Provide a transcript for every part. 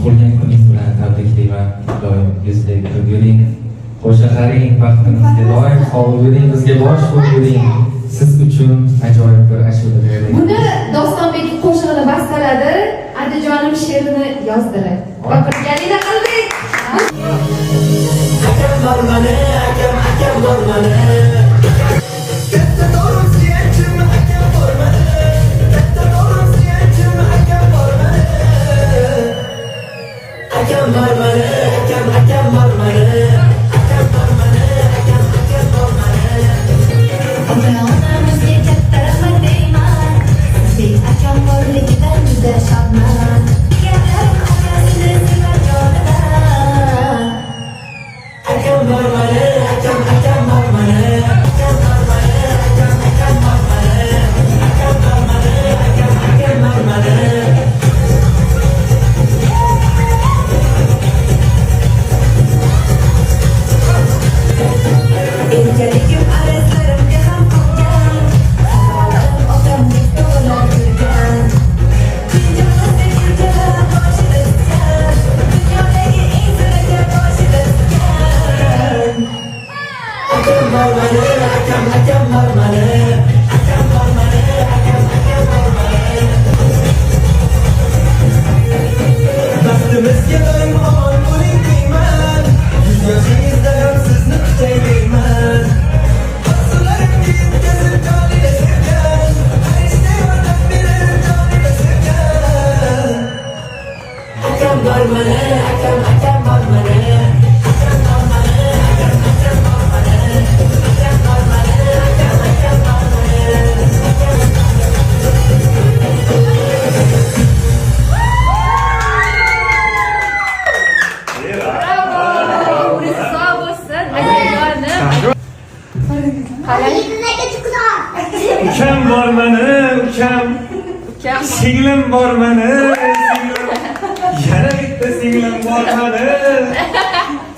tug'ilgan kuningiz bilan tabriklayman. Doim yuzdek kulib yuring, qo'sha qaring, baxtimizga doim sog'lik bering, bizga bosh bo'lib yuring. Siz uchun ajoyib bir ashula tayyorlaymiz. Buni Dostonbek qo'shig'ini bastaladi, Adijonim she'rini yozdirdi. Va birgalikda qildik. Akam bormani, akam bormani. Katta to'g'rim suyanchim, akam bormani. Katta to'g'rim suyanchim, akam bormani. Akam bormani, akam bormani. Akam bormani, akam bormani. Ota-onamizga katta rahmat deyman. Sizdek akam borligidan juda shodman. Gaplarim akasini sevar jonidan. Akam bormani, akam bormani. Akam bormani, akam bormani. Akam bormani, akam bormani. Erkaligim arazlarimga ham qolgan. Xatolarim otamdek to'g'rilab yurgan. Kunjahozda kunjalar boshida iskan. Dunyodagi eng zo'raka boshida iskan. Akam bormani, akam bormani. Akam bormani, akam bormani. Baxtimizga doim omon bo'ling deyman. 100 yoshingizda ham sizni kutay deyman. Orzularimga yetkazib jonida sevgan. Farishta yordam berar jonida sevgan. Akam bormani, akam bormani. Akam bormani, akam bormani. Akam bormani, akam Bravo! Sog' bo'lsin. Adijonim. Qalay? Ukam bormani, ukam. Ukam. Singlim bormani, singlim. Yana bitta singlim bormani.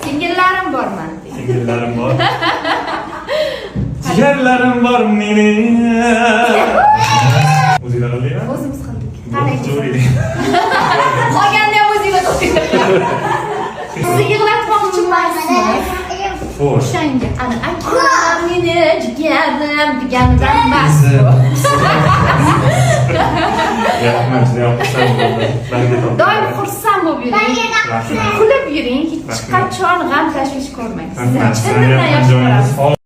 Singillarim borman. Singillarim bor. Jigarlarim bor mening. O'zinglar olaymi? O'zimiz qildik. Qalay? Jo'ri. Qolganda ham o'zinglar o'qing. Sizni yig'latmoqchimansiz. Xo'sh. O'shanga ana akam meni jigarim deganidan emas. Rahmat, juda xursand bo'ldim. Doim xursand bo'lib yuring. Rahmat. Kulib yuring, hech qachon g'am tashvish ko'rmang. Rahmat. Sizlar chin dildan yaxshi ko'ramiz.